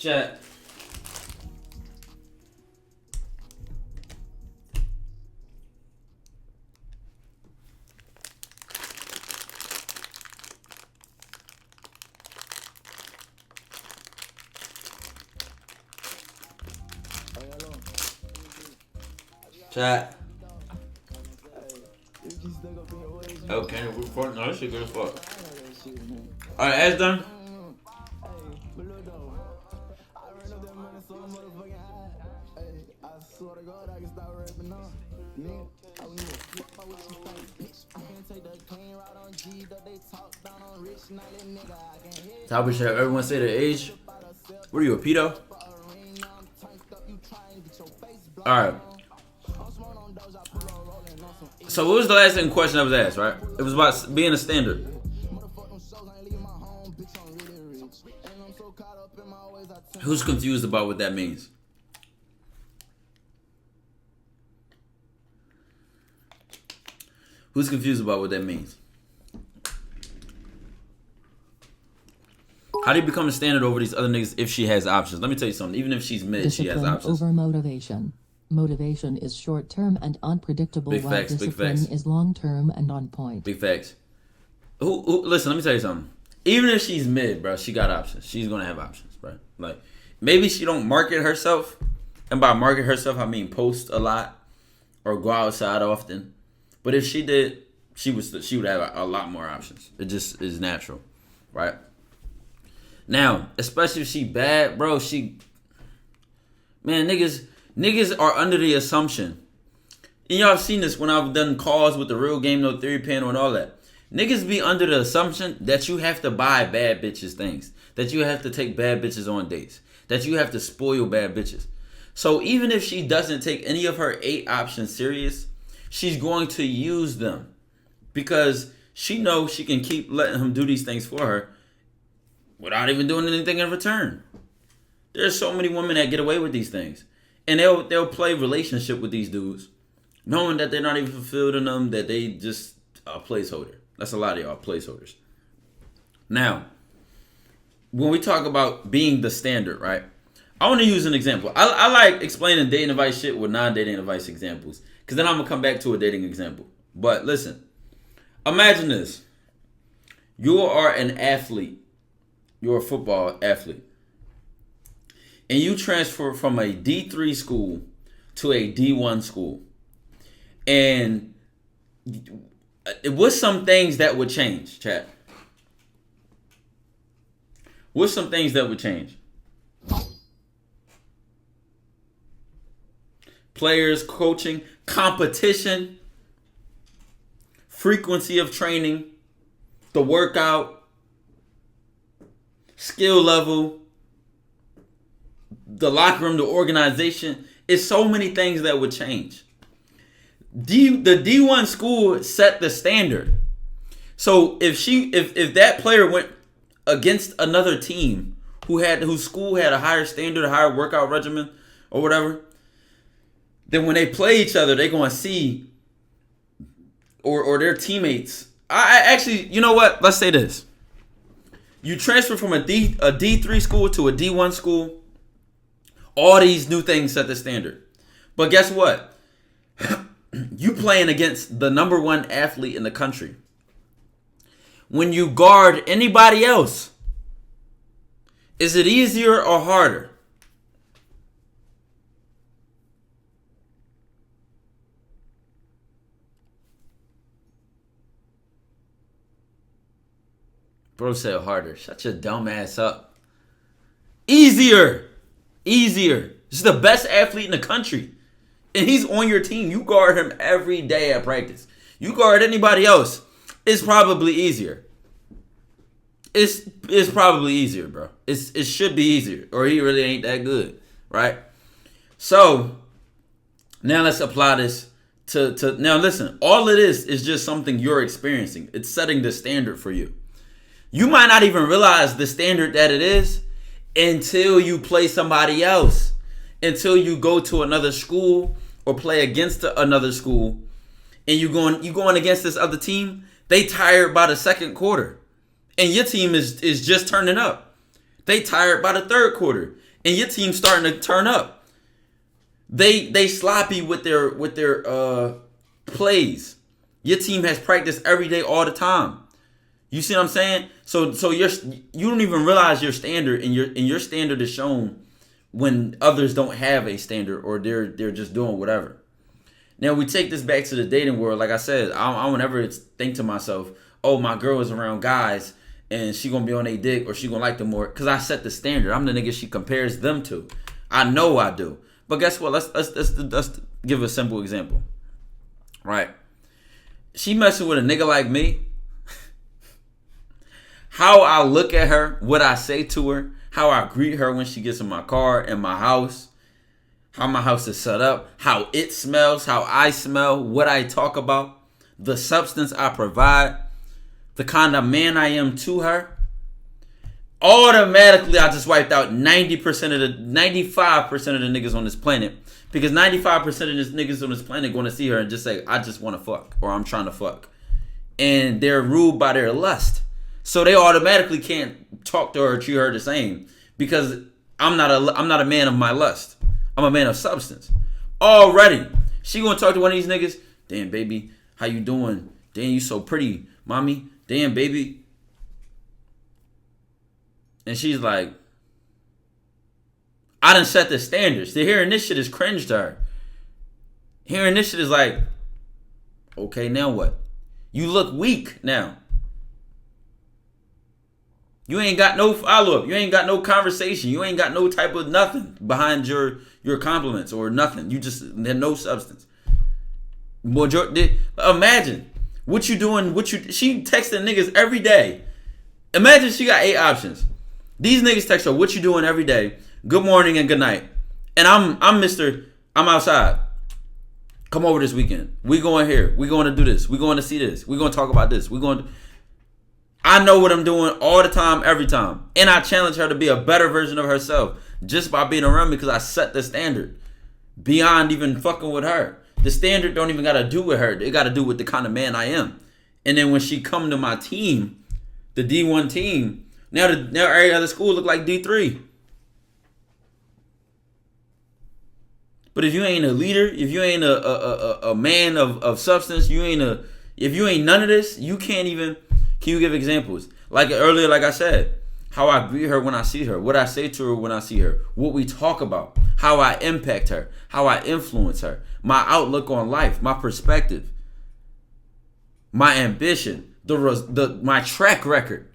Chat. Chat. Okay, we're recording. No, this shit good as fuck. Alright, ass done? Topic should have everyone say their age. What are you, a pedo? Alright. So what was the last question that was asked, right? It was about being a standard. Who's confused about what that means? Who's confused about what that means? How do you become a standard over these other niggas if she has options? Let me tell you something. Even if she's mid, discipline she has options. Over motivation. Motivation is short-term and unpredictable, Big while facts, discipline big facts. is long-term and on point. Big facts. Listen, let me tell you something. Even if she's mid, bro, she got options. She's gonna have options, bro. Like, maybe she don't market herself, and by market herself, I mean post a lot or go outside often. But if she did, she would have a lot more options. It just is natural, right? Now, especially if she bad, bro, niggas are under the assumption. And y'all have seen this when I've done calls with the Real Game No Theory panel and all that. Niggas be under the assumption that you have to buy bad bitches things. That you have to take bad bitches on dates. That you have to spoil bad bitches. So even if she doesn't take any of her 8 options serious, she's going to use them. Because she knows she can keep letting him do these things for her without even doing anything in return. There's so many women that get away with these things. And they'll play relationship with these dudes, knowing that they're not even fulfilled in them, that they just a placeholder. That's a lot of y'all, placeholders. Now, when we talk about being the standard, right? I want to use an example. I like explaining dating advice shit with non-dating advice examples, because then I'm going to come back to a dating example. But listen, imagine this. You are an athlete. You're a football athlete. And you transfer from a D3 school to a D1 school. And what's some things that would change, chat? What's some things that would change? Players, coaching, competition, frequency of training, the workout, skill level, the locker room, the organization. It's so many things that would change. The D1 school set the standard. So if that player went against another team whose school had a higher standard, a higher workout regimen, or whatever, then when they play each other, they're going to see, or their teammates. I actually, you know what? Let's say this. You transfer from a D3 school to a D1 school. All these new things set the standard. But guess what? You playing against the number 1 athlete in the country. When you guard anybody else, is it easier or harder? Bro said harder. Shut your dumb ass up. Easier. This is the best athlete in the country. And he's on your team. You guard him every day at practice. You guard anybody else, it's probably easier. It's probably easier, bro. It should be easier. Or he really ain't that good. Right? So, now let's apply this to now listen, all it is just something you're experiencing. It's setting the standard for you. You might not even realize the standard that it is until you play somebody else. Until you go to another school or play against another school, and you going against this other team, they tired by the second quarter. And your team is just turning up. They tired by the third quarter. and your team's starting to turn up. They sloppy with their plays. Your team has practice every day, all the time. You see what I'm saying? So you don't even realize your standard, and your standard is shown when others don't have a standard, or they're just doing whatever. Now we take this back to the dating world. Like I said, I don't ever think to myself, oh, my girl is around guys and she gonna be on a dick, or she gonna like them more, because I set the standard. I'm the nigga she compares them to. I know I do. But guess what? Let's give a simple example. Right? She messing with a nigga like me. How I look at her, what I say to her, how I greet her when she gets in my car, in my house, how my house is set up, how it smells, how I smell, what I talk about, the substance I provide, the kind of man I am to her. Automatically, I just wiped out 95% of the niggas on this planet, because 95% of these niggas on this planet going to see her and just say, I just want to fuck, or I'm trying to fuck, and they're ruled by their lust, so they automatically can't talk to her or treat her the same, because I'm not a man of my lust. I'm a man of substance. Already, she gonna talk to one of these niggas. Damn, baby, how you doing? Damn, you so pretty, mommy. Damn, baby. And she's like, I done set the standards. The hearing this shit is cringe to her. Hearing this shit is like, okay, now what? You look weak now. You ain't got no follow-up. You ain't got no conversation. You ain't got no type of nothing behind your compliments or nothing. You just had no substance. Imagine what you doing. She texting niggas every day. Imagine she got 8 options. These niggas text her, what you doing every day? Good morning and good night. And I'm outside. Come over this weekend. We going here. We going to do this. We going to see this. We going to talk about this. I know what I'm doing all the time, every time. And I challenge her to be a better version of herself just by being around me, because I set the standard beyond even fucking with her. The standard don't even got to do with her. It got to do with the kind of man I am. And then when she come to my team, the D1 team, now every other school look like D3. But if you ain't a leader, if you ain't a man of substance, if you ain't none of this, you can't even. Can you give examples? Like earlier, like I said, how I greet her when I see her, what I say to her when I see her, what we talk about, how I impact her, how I influence her, my outlook on life, my perspective, my ambition, my track record.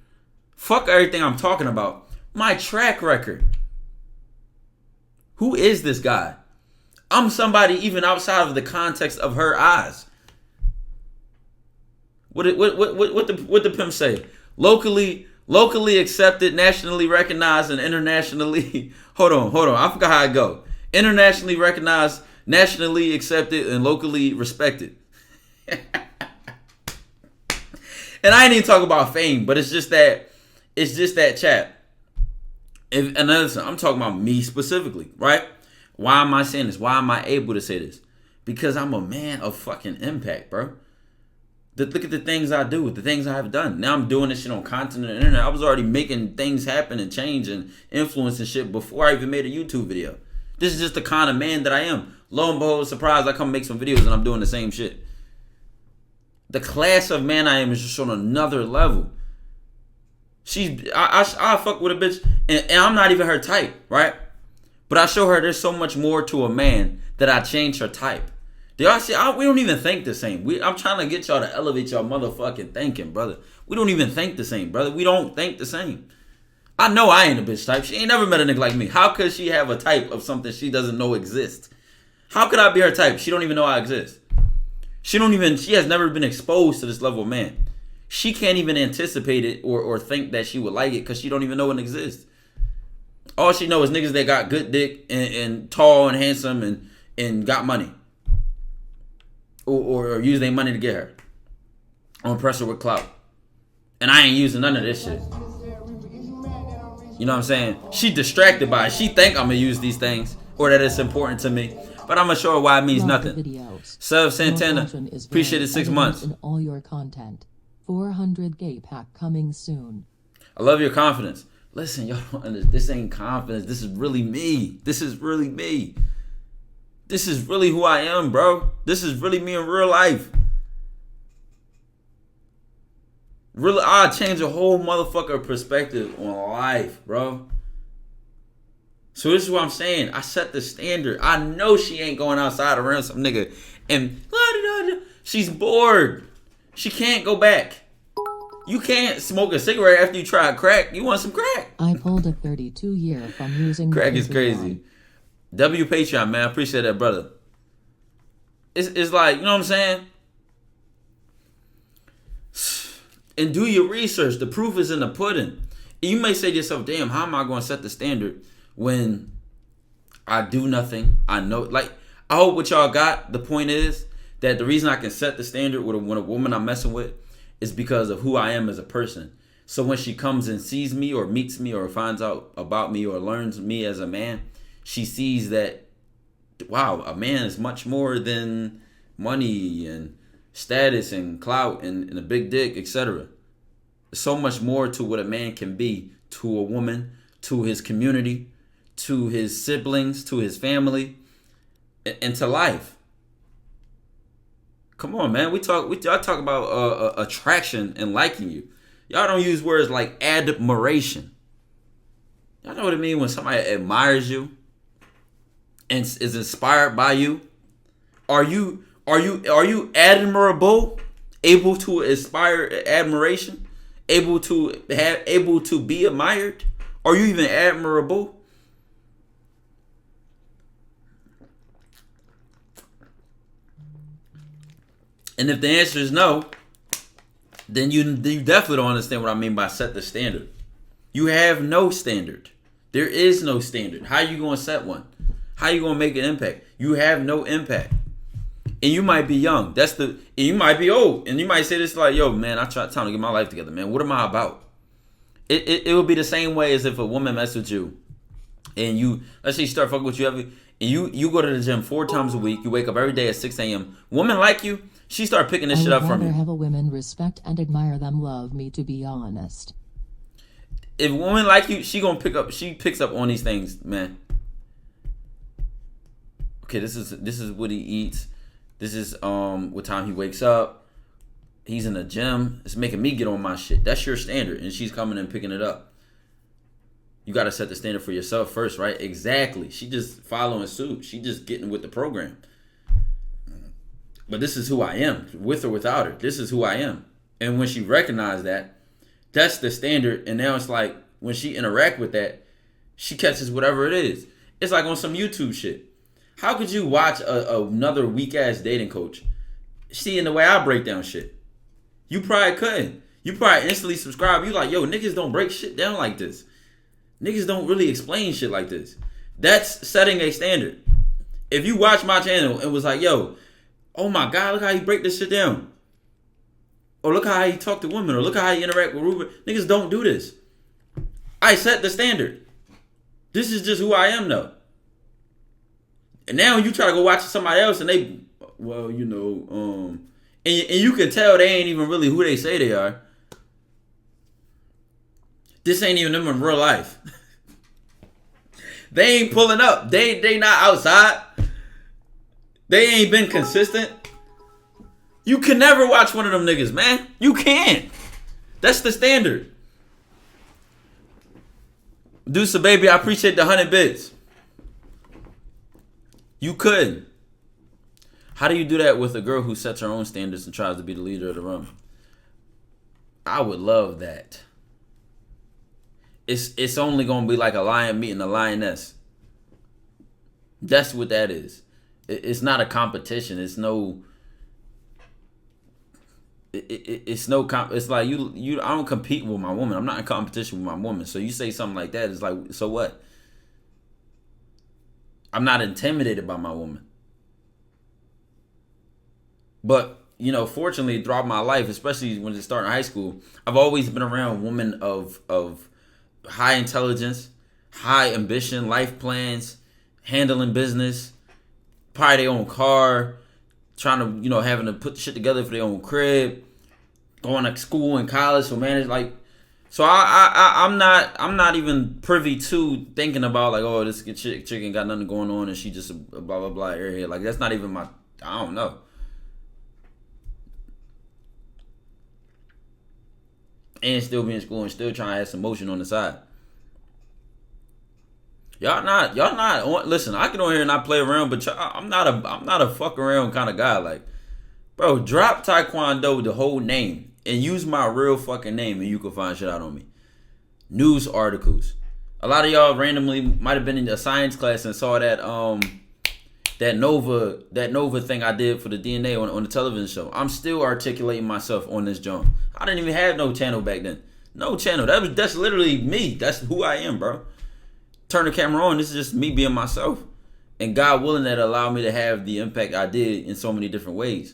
Fuck everything I'm talking about. My track record. Who is this guy? I'm somebody even outside of the context of her eyes. What the pimp say? Locally accepted, nationally recognized, and internationally. Hold on. I forgot how it go. Internationally recognized, nationally accepted, and locally respected. And I ain't even talk about fame, but it's just that chat. And listen, I'm talking about me specifically, right? Why am I saying this? Why am I able to say this? Because I'm a man of fucking impact, bro. Look at the things I do, the things I have done. Now I'm doing this shit on content and the internet. I was already making things happen and change and influence and shit before I even made a YouTube video. This is just the kind of man that I am. Lo and behold, surprise, I come make some videos and I'm doing the same shit. The class of man I am is just on another level. I fuck with a bitch and I'm not even her type, right? But I show her there's so much more to a man that I change her type. Do y'all see? We don't even think the same. I'm trying to get y'all to elevate y'all motherfucking thinking, brother. We don't even think the same, brother. We don't think the same. I know I ain't a bitch type. She ain't never met a nigga like me. How could she have a type of something she doesn't know exists? How could I be her type? She don't even know I exist. She has never been exposed to this level of man. She can't even anticipate it or think that she would like it because she don't even know it exists. All she knows is niggas that got good dick and tall and handsome and got money. Or use their money to get her. Or impress her with clout. And I ain't using none of this shit. You know what I'm saying? She distracted by it. She think I'm going to use these things. Or that it's important to me. But I'm going to show her why it means nothing. Sub Santana. Appreciate it 6 months. In all your content. 400 gay pack coming soon. I love your confidence. Listen, y'all don't understand. This ain't confidence. This is really me. This is really me. This is really who I am, bro. This is really me in real life. Really, I change a whole motherfucker perspective on life, bro. So this is what I'm saying. I set the standard. I know she ain't going outside around some nigga and she's bored. She can't go back. You can't smoke a cigarette after you try crack. You want some crack? I pulled a 32 year from using crack is crazy. W Patreon, man. I appreciate that, brother. It's like, you know what I'm saying? And do your research. The proof is in the pudding. You may say to yourself, damn, how am I going to set the standard when I do nothing? I know, like, I hope what y'all got. The point is that the reason I can set the standard with when a woman I'm messing with is because of who I am as a person. So when she comes and sees me or meets me or finds out about me or learns me as a man, she sees that, wow, a man is much more than money and status and clout and a big dick, etc. So much more to what a man can be to a woman, to his community, to his siblings, to his family, and to life. Come on, man. Y'all talk about attraction and liking you. Y'all don't use words like admiration. Y'all know what I mean when somebody admires you and is inspired by you. Are you admirable? Able to inspire admiration? Able to be admired? Are you even admirable? And if the answer is no, then you definitely don't understand what I mean by set the standard. You have no standard. There is no standard. How are you going to set one? How are you going to make an impact? You have no impact. And you might be young. And you might be old. And you might say this like, yo, man, I tried time to get my life together, man. What am I about? It would be the same way as if a woman mess with you and you, let's say you start fucking with you and you go to the gym 4 times a week. You wake up every day at 6 a.m. Woman like you, she start picking this shit up from you. I would rather have a woman respect and admire them love me, to be honest. If a woman like you, she picks up on these things, man. Okay, this is what he eats. This is what time he wakes up. He's in the gym. It's making me get on my shit. That's your standard, and she's coming and picking it up. You got to set the standard for yourself first, right? Exactly. She just following suit. She just getting with the program. But this is who I am, with or without her. This is who I am. And when she recognized that, that's the standard. And now it's like when she interact with that, she catches whatever it is. It's like on some YouTube shit. How could you watch another weak ass dating coach seeing the way I break down shit? You probably couldn't. You probably instantly subscribe. You like, yo, niggas don't break shit down like this. Niggas don't really explain shit like this. That's setting a standard. If you watch my channel and was like, yo, oh my God, look how you break this shit down. Or look how you talk to women. Or look how you interact with Ruben. Niggas don't do this. I set the standard. This is just who I am though. And now you try to go watch somebody else and they, well, you know, and you can tell they ain't even really who they say they are. This ain't even them in real life. They ain't pulling up. They not outside. They ain't been consistent. You can never watch one of them niggas, man. You can't. That's the standard. Deuce, baby, I appreciate the 100 bits. You couldn't. How do you do that with a girl who sets her own standards and tries to be the leader of the room? I would love that. It's only going to be like a lion meeting a lioness. That's what that is. It's not a competition. It's no. It's like you. I don't compete with my woman. I'm not in competition with my woman. So you say something like that, it's like, so what? I'm not intimidated by my woman. But, you know, fortunately throughout my life, especially when it started in high school, I've always been around women of high intelligence, high ambition, life plans, handling business, probably their own car, trying to, you know, having to put the shit together for their own crib, going to school and college, so manage, like, So I'm not even privy to thinking about like, oh, this chick ain't got nothing going on and she just a blah blah blah airhead. Like that's not even my. I don't know. And still be in school and still trying to have some motion on the side. Y'all not. Listen, I get on here and I play around, but I'm not a fuck around kind of guy. Like, bro, drop Tykwondoe the whole name and use my real fucking name, and you can find shit out on me. News articles. A lot of y'all randomly might have been in a science class and saw that Nova thing I did for the DNA on the television show. I'm still articulating myself on this jump. I didn't even have no channel back then. No channel. That's literally me. That's who I am, bro. Turn the camera on. This is just me being myself. And God willing that allowed me to have the impact I did in so many different ways.